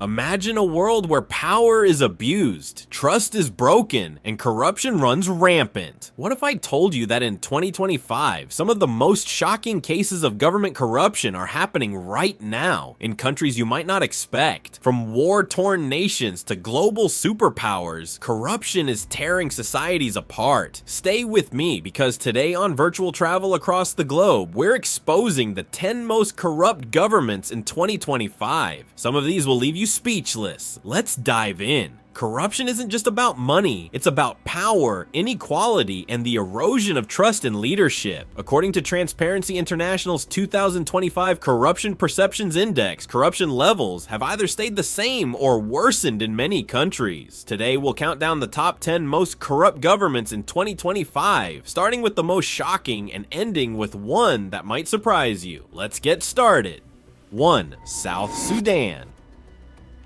Imagine a world where power is abused, trust is broken, and corruption runs rampant. What if I told you that in 2025, some of the most shocking cases of government corruption are happening right now in countries you might not expect? From war-torn nations to global superpowers, corruption is tearing societies apart. Stay with me because today on Virtual Travel Across the Globe, we're exposing the 10 most corrupt governments in 2025. Some of these will leave you speechless. Let's dive in. Corruption isn't just about money, it's about power, inequality, and the erosion of trust in leadership. According to Transparency International's 2025 Corruption Perceptions Index, corruption levels have either stayed the same or worsened in many countries. Today, we'll count down the top 10 most corrupt governments in 2025, starting with the most shocking and ending with one that might surprise you. Let's get started. 1. South Sudan.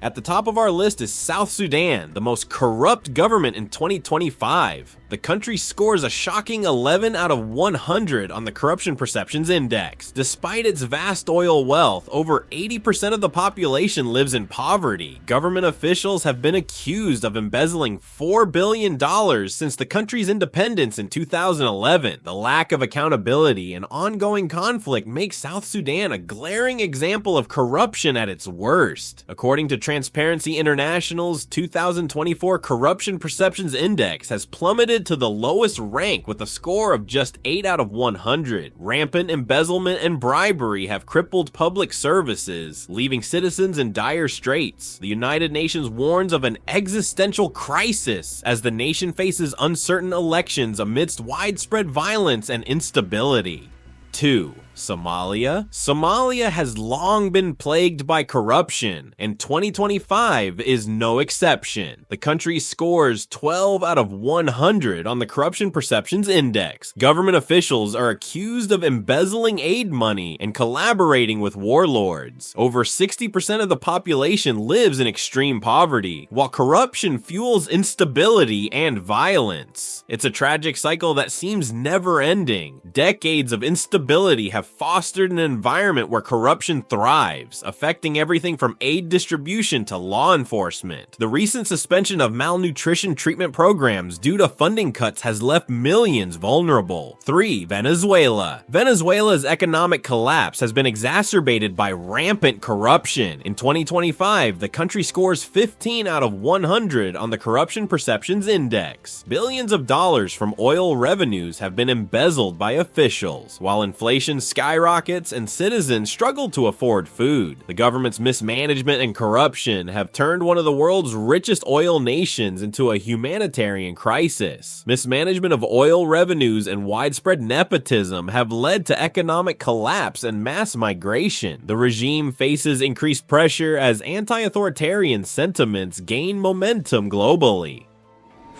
At the top of our list is South Sudan, the most corrupt government in 2025. The country scores a shocking 11 out of 100 on the Corruption Perceptions Index. Despite its vast oil wealth, over 80% of the population lives in poverty. Government officials have been accused of embezzling $4 billion since the country's independence in 2011. The lack of accountability and ongoing conflict makes South Sudan a glaring example of corruption at its worst. According to Transparency International's 2024 Corruption Perceptions Index has plummeted to the lowest rank with a score of just 8 out of 100. Rampant embezzlement and bribery have crippled public services, leaving citizens in dire straits. The United Nations warns of an existential crisis as the nation faces uncertain elections amidst widespread violence and instability. 2. Somalia. Somalia has long been plagued by corruption, and 2025 is no exception. The country scores 12 out of 100 on the Corruption Perceptions Index. Government officials are accused of embezzling aid money and collaborating with warlords. Over 60% of the population lives in extreme poverty, while corruption fuels instability and violence. It's a tragic cycle that seems never-ending. Decades of instability have fostered an environment where corruption thrives, affecting everything from aid distribution to law enforcement. The recent suspension of malnutrition treatment programs due to funding cuts has left millions vulnerable. 3. Venezuela. Venezuela's economic collapse has been exacerbated by rampant corruption. In 2025, the country scores 15 out of 100 on the Corruption Perceptions Index. Billions of dollars from oil revenues have been embezzled by officials, while inflation skyrockets and citizens struggle to afford food. The government's mismanagement and corruption have turned one of the world's richest oil nations into a humanitarian crisis. Mismanagement of oil revenues and widespread nepotism have led to economic collapse and mass migration. The regime faces increased pressure as anti-authoritarian sentiments gain momentum globally.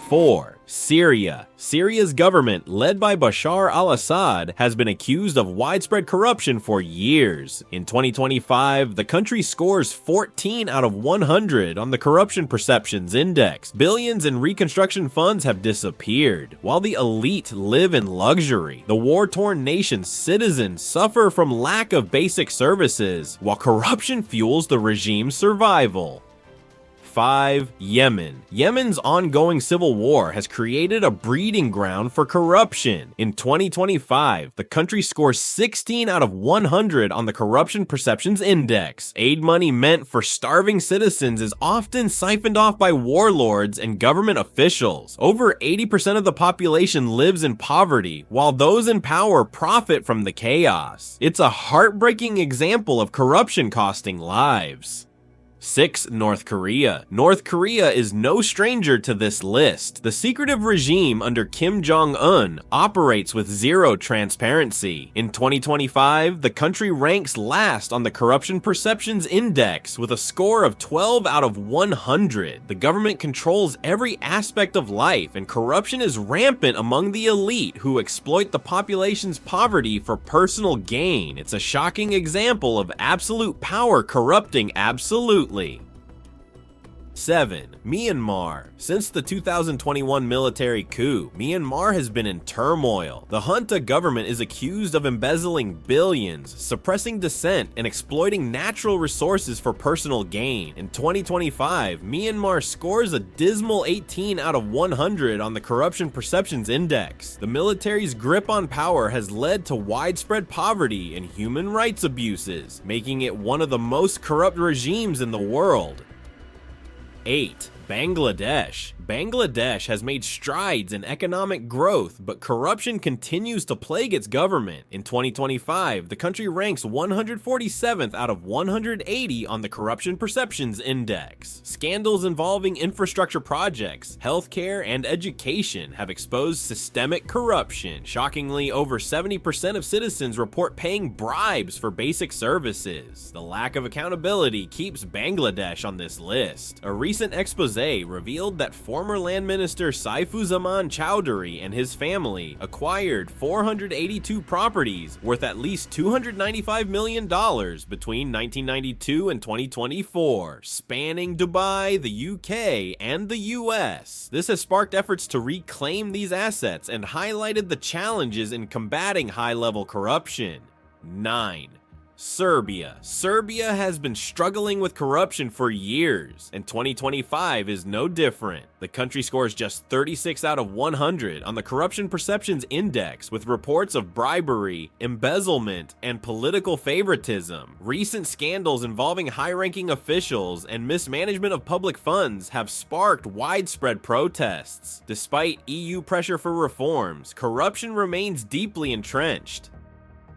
4. Syria. Syria's government, led by Bashar al-Assad, has been accused of widespread corruption for years. In 2025, the country scores 14 out of 100 on the Corruption Perceptions Index. Billions in reconstruction funds have disappeared, while the elite live in luxury. The war-torn nation's citizens suffer from lack of basic services, while corruption fuels the regime's survival. 5. Yemen. Yemen's ongoing civil war has created a breeding ground for corruption. In 2025, the country scores 16 out of 100 on the Corruption Perceptions Index. Aid money meant for starving citizens is often siphoned off by warlords and government officials. Over 80% of the population lives in poverty, while those in power profit from the chaos. It's a heartbreaking example of corruption costing lives. 6. North Korea. North Korea is no stranger to this list. The secretive regime under Kim Jong-un operates with zero transparency. In 2025, the country ranks last on the Corruption Perceptions Index with a score of 12 out of 100. The government controls every aspect of life, and corruption is rampant among the elite who exploit the population's poverty for personal gain. It's a shocking example of absolute power corrupting absolutely. 7. Myanmar. Since the 2021 military coup, Myanmar has been in turmoil. The junta government is accused of embezzling billions, suppressing dissent, and exploiting natural resources for personal gain. In 2025, Myanmar scores a dismal 18 out of 100 on the Corruption Perceptions Index. The military's grip on power has led to widespread poverty and human rights abuses, making it one of the most corrupt regimes in the world. 8. Bangladesh. Bangladesh has made strides in economic growth, but corruption continues to plague its government. In 2025, the country ranks 147th out of 180 on the Corruption Perceptions Index. Scandals involving infrastructure projects, healthcare, and education have exposed systemic corruption. Shockingly, over 70% of citizens report paying bribes for basic services. The lack of accountability keeps Bangladesh on this list. A recent expose revealed that former Land Minister Saifuzzaman Chowdhury and his family acquired 482 properties worth at least $295 million between 1992 and 2024, spanning Dubai, the UK, and the US. This has sparked efforts to reclaim these assets and highlighted the challenges in combating high-level corruption. 9. Serbia. Serbia has been struggling with corruption for years, and 2025 is no different. The country scores just 36 out of 100 on the Corruption Perceptions Index, with reports of bribery, embezzlement, and political favoritism. Recent scandals involving high-ranking officials and mismanagement of public funds have sparked widespread protests. Despite EU pressure for reforms, corruption remains deeply entrenched.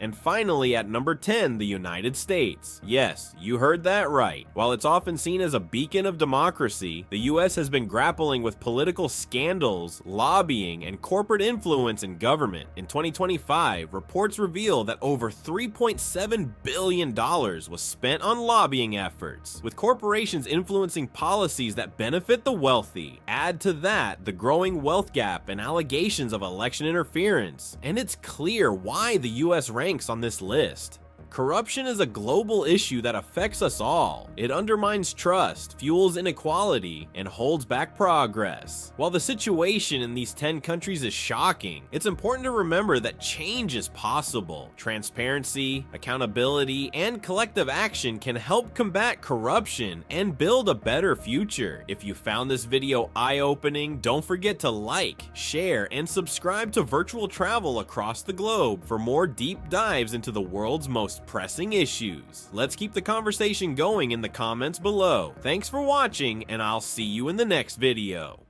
And finally, at number 10, the United States. Yes, you heard that right. While it's often seen as a beacon of democracy, the US has been grappling with political scandals, lobbying, and corporate influence in government. In 2025, reports reveal that over $3.7 billion was spent on lobbying efforts, with corporations influencing policies that benefit the wealthy. Add to that the growing wealth gap and allegations of election interference, and it's clear why the US ranks on this list. Corruption is a global issue that affects us all. It undermines trust, fuels inequality, and holds back progress. While the situation in these 10 countries is shocking, it's important to remember that change is possible. Transparency, accountability, and collective action can help combat corruption and build a better future. If you found this video eye-opening, don't forget to like, share, and subscribe to Virtual Travel across the globe for more deep dives into the world's most pressing issues. Let's keep the conversation going in the comments below. Thanks for watching, and I'll see you in the next video.